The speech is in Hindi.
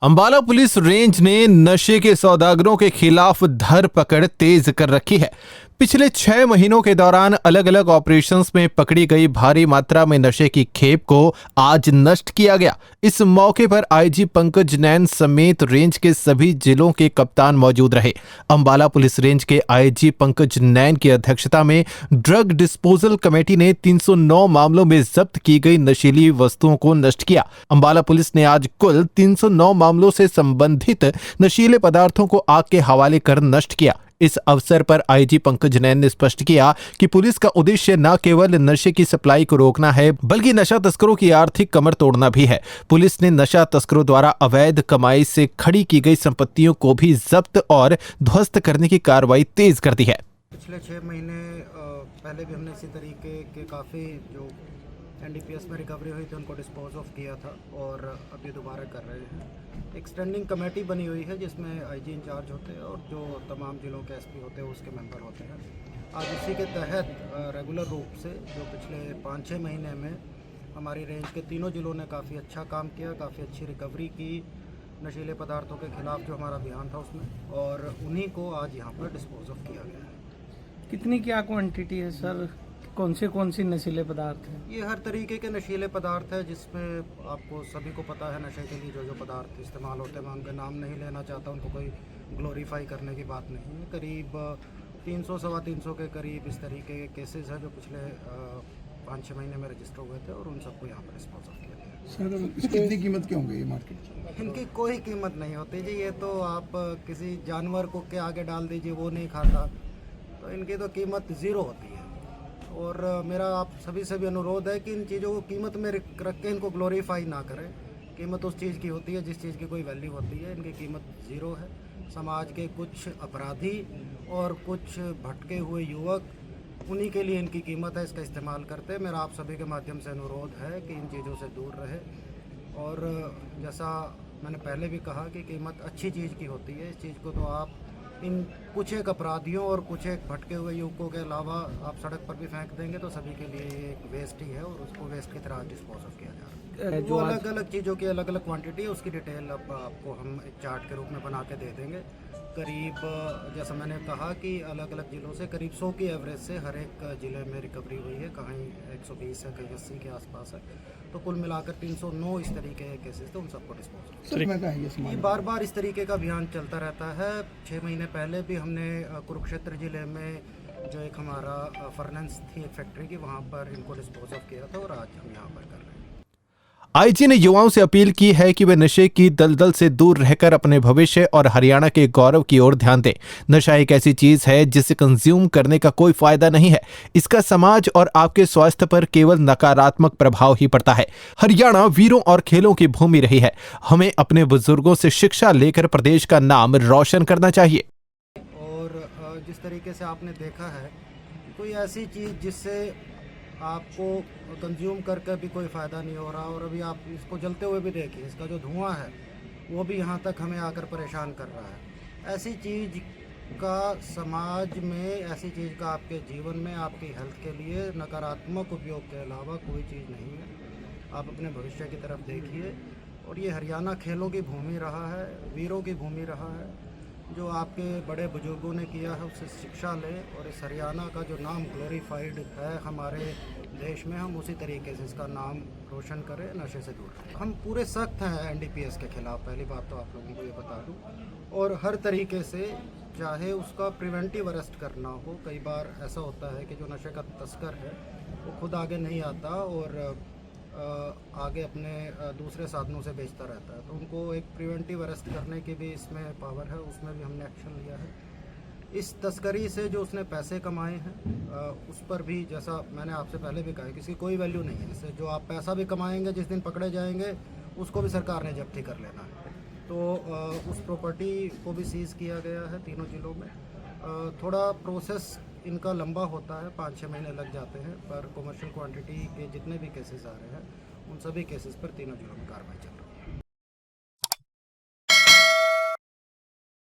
अंबाला पुलिस रेंज ने नशे के सौदागरों के खिलाफ धरपकड़ तेज कर रखी है। पिछले 6 महीनों के दौरान अलग अलग ऑपरेशंस में पकड़ी गई भारी मात्रा में नशे की खेप को आज नष्ट किया गया। इस मौके पर आईजी पंकज नैन समेत रेंज के सभी जिलों के कप्तान मौजूद रहे। अंबाला पुलिस रेंज के आईजी पंकज नैन की अध्यक्षता में ड्रग डिस्पोजल कमेटी ने 309 मामलों में जब्त की गई नशीली वस्तुओं को नष्ट किया। अंबाला पुलिस ने आज कुल 309 मामलों से संबंधित नशीले पदार्थों को आग के हवाले कर नष्ट किया। इस अवसर पर आईजी पंकज नैन ने स्पष्ट किया कि पुलिस का उद्देश्य न केवल नशे की सप्लाई को रोकना है, बल्कि नशा तस्करों की आर्थिक कमर तोड़ना भी है। पुलिस ने नशा तस्करों द्वारा अवैध कमाई से खड़ी की गई संपत्तियों को भी जब्त और ध्वस्त करने की कार्रवाई तेज कर दी है। पिछले 6 महीने पहले भी हमने इसी तरीके के काफ़ी जो एनडीपीएस में रिकवरी हुई थी उनको डिस्पोज ऑफ किया था और अब ये दोबारा कर रहे हैं। एक स्टैंडिंग कमेटी बनी हुई है जिसमें आईजी इंचार्ज होते हैं और जो तमाम जिलों के एसपी होते हैं उसके मेंबर होते हैं। आज इसी के तहत रेगुलर रूप से जो पिछले 5-6 महीने में हमारी रेंज के तीनों जिलों ने काफ़ी अच्छा काम किया, काफ़ी अच्छी रिकवरी की नशीले पदार्थों के खिलाफ जो हमारा अभियान था उसमें, और उन्हीं को आज यहाँ पर डिस्पोज ऑफ किया गया है। कितनी क्या क्वांटिटी है सर? कौन सी नशीले पदार्थ हैं? ये हर तरीके के नशीले पदार्थ है जिसमें आपको सभी को पता है नशे के लिए जो पदार्थ इस्तेमाल होते हैं, मैं उनका नाम नहीं लेना चाहता, उनको कोई ग्लोरीफाई करने की बात नहीं है। करीब 300-325 के करीब इस तरीके के केसेस हैं जो पिछले 5-6 महीने में रजिस्टर हुए थे और उन सबको यहाँ पर डिस्पोज ऑफ किया गया। सर इसकी कितनी कीमत क्या होगी ये मार्केट? इनकी कोई कीमत नहीं होती जी, ये तो आप किसी जानवर को के आगे डाल दीजिए वो नहीं खाता, तो इनकी तो कीमत ज़ीरो होती है। और मेरा आप सभी से भी अनुरोध है कि इन चीज़ों को कीमत में रख के इनको ग्लोरीफाई ना करें। कीमत उस चीज़ की होती है जिस चीज़ की कोई वैल्यू होती है, इनकी कीमत ज़ीरो है। समाज के कुछ अपराधी और कुछ भटके हुए युवक, उन्हीं के लिए इनकी कीमत है, इसका इस्तेमाल करते हैं। मेरा आप सभी के माध्यम से अनुरोध है कि इन चीज़ों से दूर रहे। और जैसा मैंने पहले भी कहा कि कीमत अच्छी चीज़ की होती है, इस चीज़ को तो आप इन कुछ एक अपराधियों और कुछ एक भटके हुए युवकों के अलावा आप सड़क पर भी फेंक देंगे तो सभी के लिए ये एक वेस्ट ही है और उसको वेस्ट की तरह डिस्पोज ऑफ किया जा रहा है। जो अलग अलग चीज़ों की अलग अलग क्वांटिटी है उसकी डिटेल अब आपको हम एक चार्ट के रूप में बना के दे देंगे। करीब जैसा मैंने कहा कि अलग अलग ज़िलों से करीब 100 की एवरेज से हर एक ज़िले में रिकवरी हुई है, कहीं 120 है, कहीं 80 के आसपास है, तो कुल मिलाकर 309 इस तरीके के केसेस थे, उन सबको डिस्पोज। ये बार बार इस तरीके का अभियान चलता रहता है। 6 महीने पहले भी हमने कुरुक्षेत्र ज़िले में जो एक हमारा फर्नेंस थी एक फैक्ट्री की, वहाँ पर इनको डिस्पोज ऑफ किया था और आज हम यहाँ पर कर रहे हैं। आईजी ने युवाओं से अपील की है कि वे नशे की दलदल से दूर रहकर अपने भविष्य और हरियाणा के गौरव की ओर ध्यान दें। नशा एक ऐसी चीज है जिसे कंज्यूम करने का कोई फायदा नहीं है। इसका समाज और आपके स्वास्थ्य पर केवल नकारात्मक प्रभाव ही पड़ता है। हरियाणा वीरों और खेलों की भूमि रही है। हमें अपने बुजुर्गों से शिक्षा लेकर प्रदेश का नाम रोशन करना चाहिए। और जिस तरीके से आपने देखा है, कोई ऐसी चीज़ जिससे आपको कंज्यूम करके भी कोई फ़ायदा नहीं हो रहा, और अभी आप इसको जलते हुए भी देखिए, इसका जो धुआं है वो भी यहाँ तक हमें आकर परेशान कर रहा है। ऐसी चीज़ का समाज में, ऐसी चीज़ का आपके जीवन में, आपकी हेल्थ के लिए नकारात्मक उपयोग के अलावा कोई चीज़ नहीं है। आप अपने भविष्य की तरफ देखिए। और ये हरियाणा खेलों की भूमि रहा है, वीरों की भूमि रहा है। जो आपके बड़े बुजुर्गों ने किया है उससे शिक्षा लें और इस हरियाणा का जो नाम ग्लोरीफाइड है हमारे देश में, हम उसी तरीके से इसका नाम रोशन करें, नशे से दूर रहें। हम पूरे सख्त हैं एनडीपीएस के खिलाफ, पहली बात तो आप लोगों को ये बता दूं, और हर तरीके से चाहे उसका प्रिवेंटिव अरेस्ट करना हो। कई बार ऐसा होता है कि जो नशे का तस्कर है वो खुद आगे नहीं आता और आगे अपने दूसरे साधनों से बेचता रहता है, तो उनको एक प्रिवेंटिव अरेस्ट करने की भी इसमें पावर है, उसमें भी हमने एक्शन लिया है। इस तस्करी से जो उसने पैसे कमाए हैं उस पर भी, जैसा मैंने आपसे पहले भी कहा, किसी कोई वैल्यू नहीं है इससे। जो आप पैसा भी कमाएंगे, जिस दिन पकड़े जाएंगे उसको भी सरकार ने जब्ती कर लेना है। तो उस प्रॉपर्टी को भी सीज़ किया गया है तीनों जिलों में। थोड़ा प्रोसेस इनका लंबा होता है, 5-6 महीने लग जाते हैं, पर कमर्शियल क्वांटिटी के जितने भी केसेस आ रहे हैं उन सभी केसेस पर तीनों जिलों में कार्रवाई चल रही है।